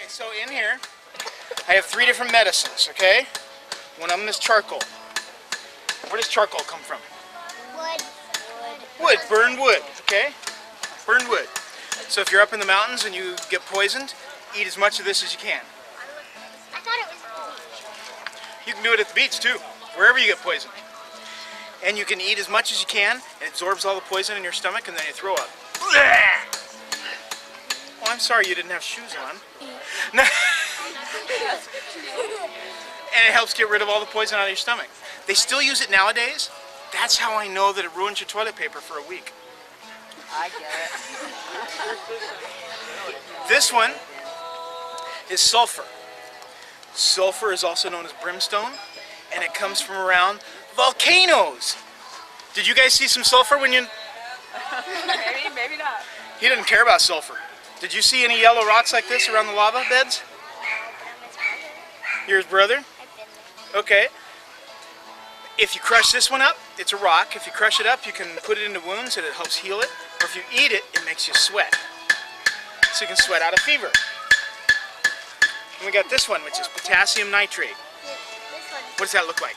Okay, so in here, I have 3 different medicines, okay? One of them is charcoal. Where does charcoal come from? Wood. Wood, burned wood, okay? Burned wood. So if you're up in the mountains and you get poisoned, eat as much of this as you can. I thought it was the beach. You can do it at the beach too, wherever you get poisoned. And you can eat as much as you can, it absorbs all the poison in your stomach, and then you throw up. Oh, I'm sorry you didn't have shoes on. And it helps get rid of all the poison out of your stomach. They still use it nowadays. That's how I know that it ruins your toilet paper for a week. I get it. This one is sulfur. Sulfur is also known as brimstone, and it comes from around volcanoes. Did you guys see some sulfur when you... Maybe, maybe not. He didn't care about sulfur. Did you see any yellow rocks like this around the lava beds? You're his brother? Okay. If you crush this one up, it's a rock. If you crush it up, you can put it into wounds and it helps heal it. Or if you eat it, it makes you sweat. So you can sweat out a fever. And we got this one, which is potassium nitrate. This one. What does that look like?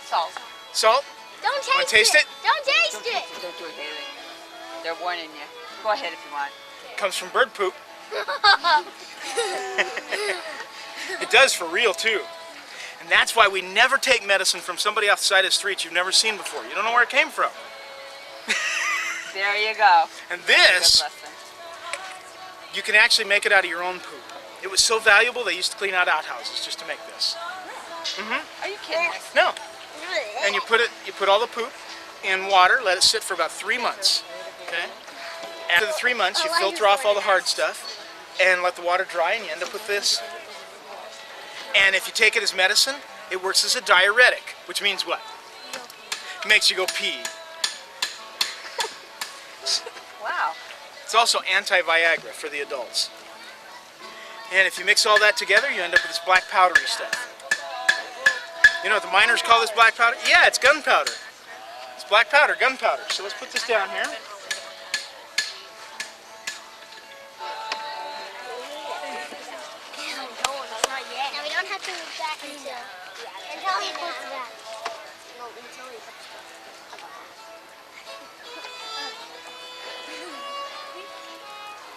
Salt. Salt? Don't Wanna taste, taste it? Don't taste it. Don't do it, Haley. They're warning you. Go ahead if you want. Comes from bird poop. It does for real too. And that's why we never take medicine from somebody off the side of the street you've never seen before. You don't know where it came from. There you go. And That's a good this, lesson. you can actually make it out of your own poop. It was so valuable they used to clean out outhouses just to make this. Are you kidding me? No. And you put all the poop in water, let it sit for about 3 months. Okay? After the 3 months, you filter off all the hard stuff and let the water dry, and you end up with this. And if you take it as medicine, it works as a diuretic, which means what? It makes you go pee. Wow. It's also anti-Viagra for the adults. And if you mix all that together, you end up with this black powdery stuff. You know what the miners call this black powder? Yeah, it's gunpowder. It's black powder, gunpowder. So let's put this down here. Now we don't have to move back until he puts it back. No, until he puts it back.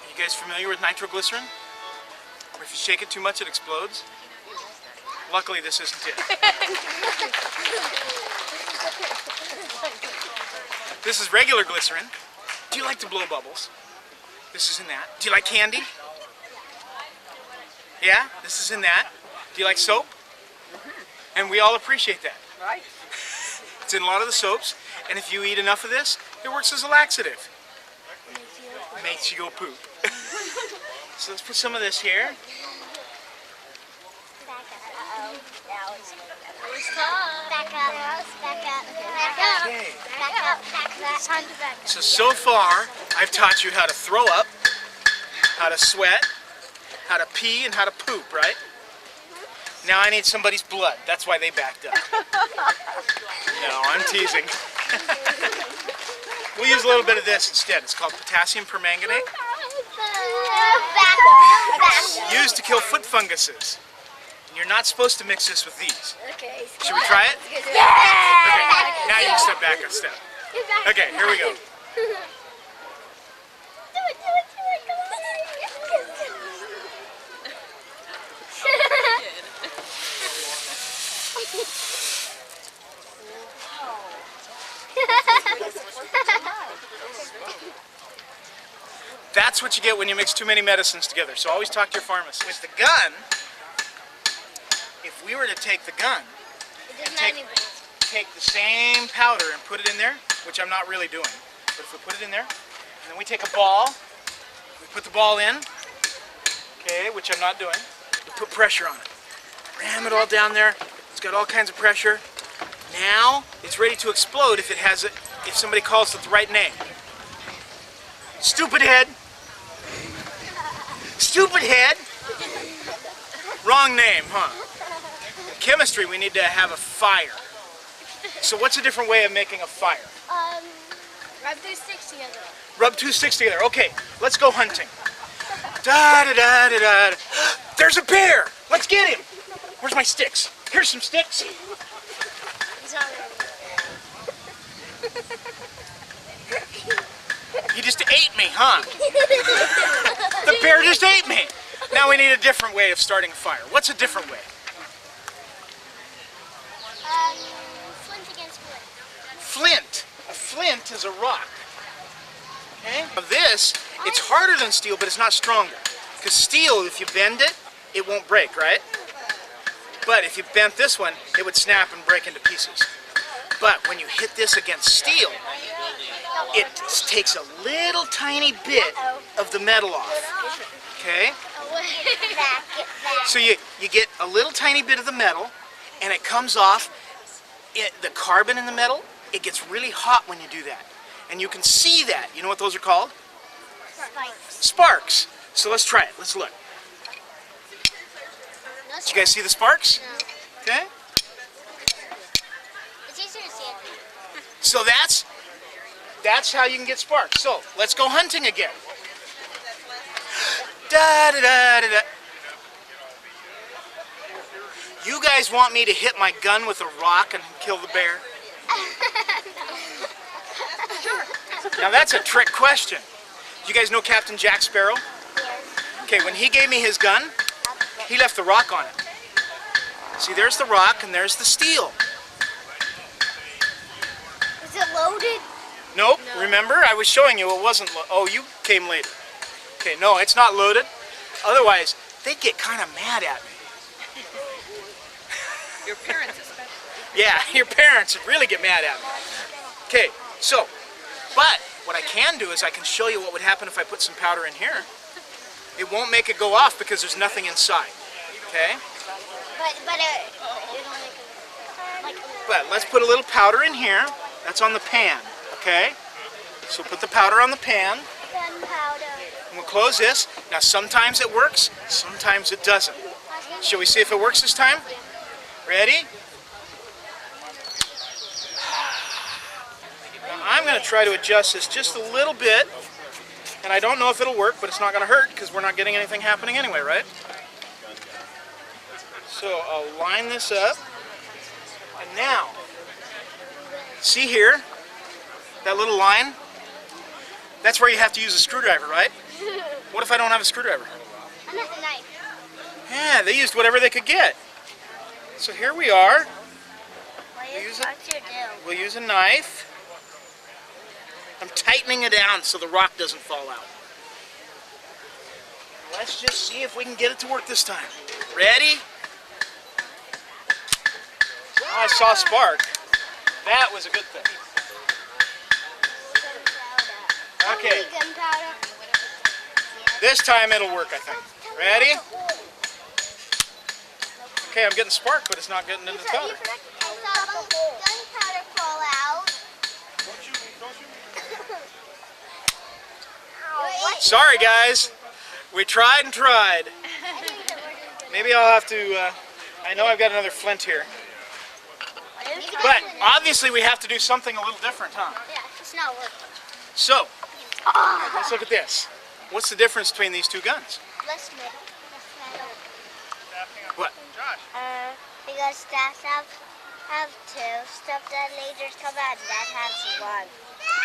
Are you guys familiar with nitroglycerin? Where if you shake it too much, it explodes? Luckily, this isn't it. This is regular glycerin. Do you like to blow bubbles? This is in that. Do you like candy? Yeah? This is in that. Do you like soap? And we all appreciate that. Right? It's in a lot of the soaps, and if you eat enough of this, it works as a laxative. Makes you go poop. So let's put some of this here. Back up. Okay. Back up. So far, I've taught you how to throw up, how to sweat, how to pee, and how to poop, right? Now I need somebody's blood. That's why they backed up. No, I'm teasing. We'll use a little bit of this instead. It's called potassium permanganate. Used to kill foot funguses. And you're not supposed to mix this with these. Okay. Should we try it? Yeah! Okay, now you can step back a step. Okay, here we go. That's what you get when you mix too many medicines together. So always talk to your pharmacist. With the gun, if we were to take the gun and take the same powder and put it in there, which I'm not really doing, but if we put it in there, and then we take a ball, we put the ball in, okay, which I'm not doing, we put pressure on it. Ram it all down there. It's got all kinds of pressure. Now it's ready to explode if it has it, if somebody calls it the right name. Stupid head. Stupid head. Wrong name, huh? In chemistry, we need to have a fire. So what's a different way of making a fire? Rub 2 sticks together. Rub 2 sticks together. Okay, let's go hunting. Da da da da da. There's a bear! Let's get him! Where's my sticks? Here's some sticks. He's not gonna He just ate me, huh? The bear just ate me. Now we need a different way of starting a fire. What's a different way? Flint against flint. Flint. A flint is a rock. Okay? Now this, it's harder than steel, but it's not stronger. Because steel, if you bend it, it won't break, right? But if you bent this one, it would snap and break into pieces. But when you hit this against steel, it takes a little tiny bit of the metal off. Okay? So you get a little tiny bit of the metal, and it comes off. The carbon in the metal, it gets really hot when you do that. And you can see that. You know what those are called? Sparks. So let's try it. Let's look. Did you guys see the sparks? No. Okay? It's easier to see it. So that's how you can get sparks. So let's go hunting again. Da da da da da. You guys want me to hit my gun with a rock and kill the bear? Now that's a trick question. You guys know Captain Jack Sparrow? Okay, when he gave me his gun, he left the rock on it. See, there's the rock and there's the steel. Is it loaded? Nope, no. Remember? I was showing you it wasn't oh, you came later. Okay, no, it's not loaded. Otherwise, they'd get kind of mad at me. Your parents especially. Yeah, your parents would really get mad at me. Okay, so, but what I can do is I can show you what would happen if I put some powder in here. It won't make it go off because there's nothing inside. Okay? But it'll make it like. But let's put a little powder in here. That's on the pan. Okay? So put the powder on the pan. Gunpowder. And we'll close this. Now sometimes it works, sometimes it doesn't. Shall we see if it works this time? Ready? Now I'm going to try to adjust this just a little bit. And I don't know if it'll work, but it's not going to hurt because we're not getting anything happening anyway, right? So I'll line this up. And now, see here, that little line? That's where you have to use a screwdriver, right? What if I don't have a screwdriver? I'm not the knife. Yeah, they used whatever they could get. So here we are. We'll use a knife. I'm tightening it down so the rock doesn't fall out. Let's just see if we can get it to work this time. Ready? Oh, I saw a spark. That was a good thing. Okay. This time it'll work, I think. Ready? Okay, I'm getting spark, but it's not getting into the powder. Gunpowder fall out. Sorry, guys. We tried and tried. Maybe I'll have to, I know I've got another flint here. But obviously we have to do something a little different, huh? Yeah, it's not working. So, let's look at this. What's the difference between these two guns? Less metal. What? Because that have two stuff that lasers come out, and that has one.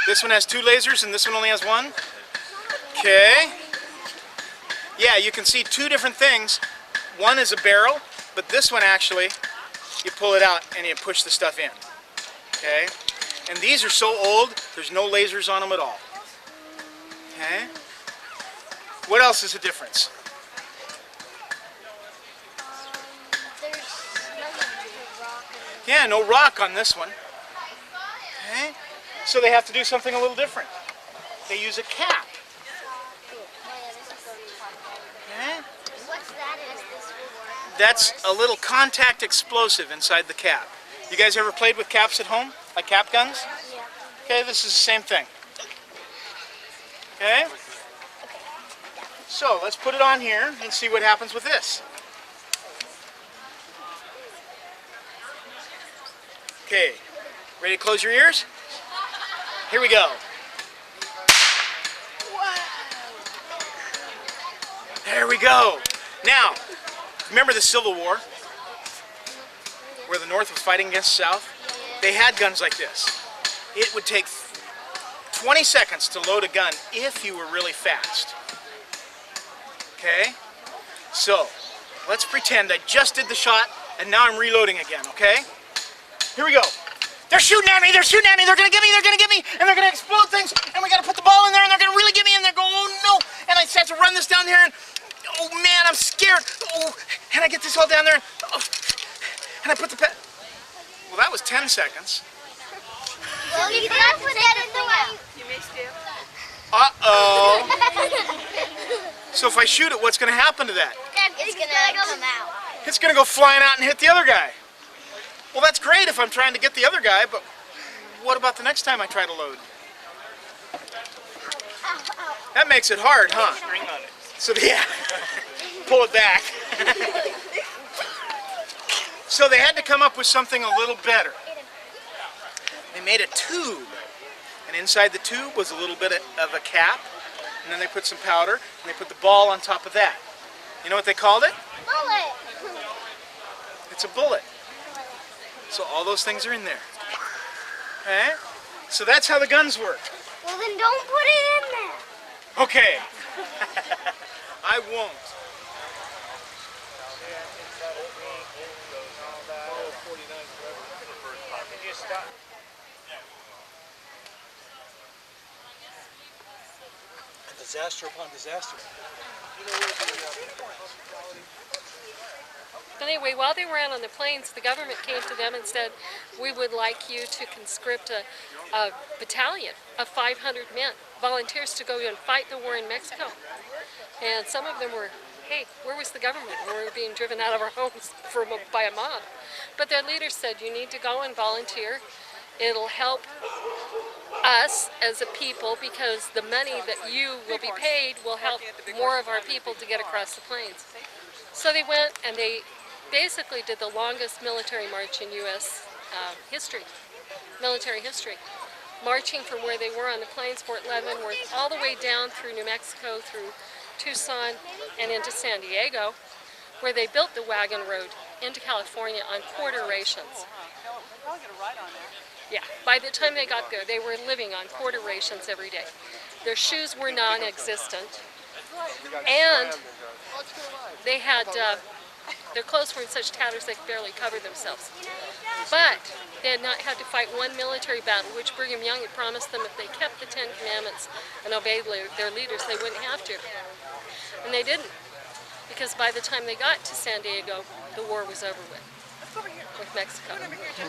This one has two lasers and this one only has one? Okay. Yeah, you can see two different things. One is a barrel, but this one actually, you pull it out and you push the stuff in. Okay? And these are so old, there's no lasers on them at all. Okay? What else is a difference? There's no rock. Yeah, no rock on this one. Okay? So they have to do something a little different. They use a cap. Okay? What's that? Is this reward? That's a little contact explosive inside the cap. You guys ever played with caps at home? Like cap guns? Yeah. Okay, this is the same thing. Okay? So let's put it on here and see what happens with this. Okay, ready to close your ears? Here we go. There we go. Now, remember the Civil War? Where the North was fighting against the South? They had guns like this. It would take 20 seconds to load a gun if you were really fast. Okay? So, let's pretend I just did the shot and now I'm reloading again, okay? Here we go. They're shooting at me, they're shooting at me, they're gonna get me, and they're gonna explode things, and we gotta put the ball in there, and they're gonna really get me, and they're going, oh no, and I have to run this down there, and oh man, I'm scared, oh, and I get this all down there, and I put the well, that was 10 seconds. Well, you forgot to put that in the way. You missed it. Uh-oh. So if I shoot it, what's gonna happen to that? It's gonna come out. It's gonna go flying out and hit the other guy. Well, that's great if I'm trying to get the other guy, but what about the next time I try to load? That makes it hard, huh? So yeah, pull it back. So they had to come up with something a little better. They made a tube, and inside the tube was a little bit of a cap, and then they put some powder, and they put the ball on top of that. You know what they called it? Bullet. It's a bullet. So all those things are in there. Okay? So that's how the guns work. Well, then don't put it in there. Okay. I won't. Disaster upon disaster. Anyway, while they were out on the plains, the government came to them and said, we would like you to conscript a battalion of 500 men, volunteers to go and fight the war in Mexico. And some of them were, hey, where was the government when we were being driven out of our homes by a mob? But their leaders said, you need to go and volunteer. It'll help us as a people because the money that you will be paid will help more of our people to get across the plains. So they went and they basically did the longest military march in U.S. military history. Marching from where they were on the plains, Fort Leavenworth, all the way down through New Mexico, through Tucson, and into San Diego, where they built the wagon road into California on quarter rations. Yeah, by the time they got there, they were living on quarter rations every day. Their shoes were non-existent, and they had, their clothes were in such tatters they could barely cover themselves. But they had not had to fight one military battle, which Brigham Young had promised them if they kept the 10 Commandments and obeyed their leaders, they wouldn't have to. And they didn't, because by the time they got to San Diego, the war was over with Mexico.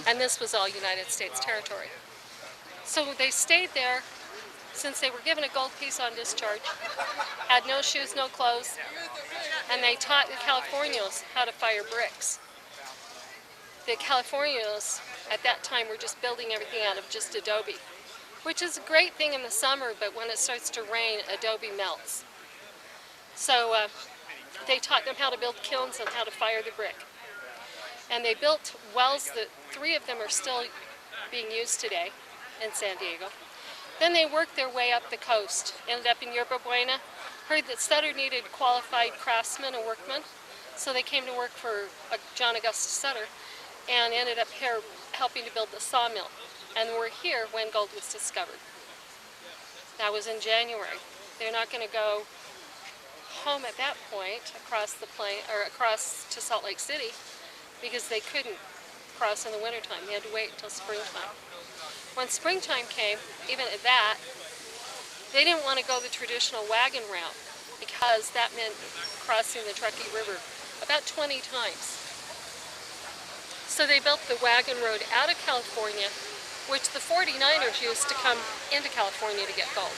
And this was all United States territory. So they stayed there since they were given a gold piece on discharge, had no shoes, no clothes, and they taught the Californios how to fire bricks. The Californios at that time were just building everything out of just adobe, which is a great thing in the summer, but when it starts to rain, adobe melts. So they taught them how to build kilns and how to fire the brick. And they built wells that 3 of them are still being used today in San Diego. Then they worked their way up the coast, ended up in Yerba Buena, heard that Sutter needed qualified craftsmen and workmen, so they came to work for John Augustus Sutter and ended up here helping to build the sawmill. And were here when gold was discovered. That was in January. They're not going to go home at that point across the plain or across to Salt Lake City because they couldn't cross in the wintertime. They had to wait until springtime. When springtime came, even at that, they didn't want to go the traditional wagon route because that meant crossing the Truckee River about 20 times. So they built the wagon road out of California, which the 49ers used to come into California to get gold.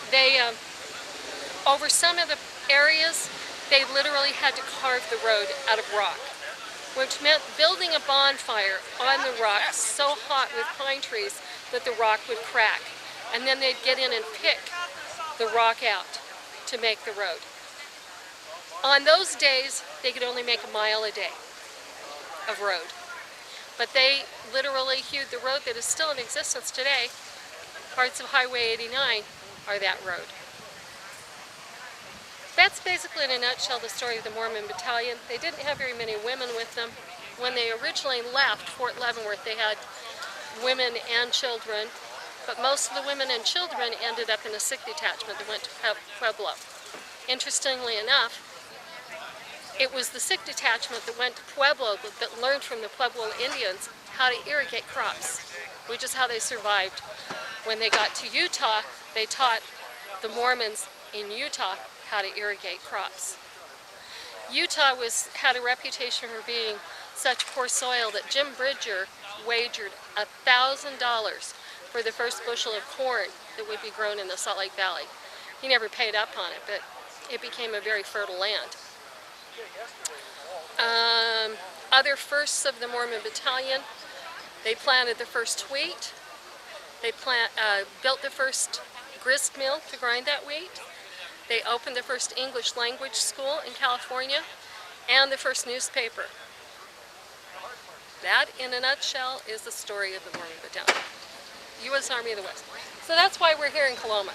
They, over some of the areas, they literally had to carve the road out of rock, which meant building a bonfire on the rock so hot with pine trees that the rock would crack. And then they'd get in and pick the rock out to make the road. On those days, they could only make 1 mile a day of road. But they literally hewed the road that is still in existence today. Parts of Highway 89 are that road. That's basically in a nutshell the story of the Mormon Battalion. They didn't have very many women with them. When they originally left Fort Leavenworth, they had women and children, but most of the women and children ended up in a Sikh detachment that went to Pueblo. Interestingly enough, it was the Sikh detachment that went to Pueblo that learned from the Pueblo Indians how to irrigate crops, which is how they survived. When they got to Utah, they taught the Mormons in Utah how to irrigate crops. Utah had a reputation for being such poor soil that Jim Bridger wagered $1,000 for the first bushel of corn that would be grown in the Salt Lake Valley. He never paid up on it, but it became a very fertile land. Other firsts of the Mormon Battalion: they planted the first wheat. They built the first grist mill to grind that wheat. They opened the first English language school in California and the first newspaper. That, in a nutshell, is the story of the Mormon Battalion. U.S. Army of the West. So that's why we're here in Coloma.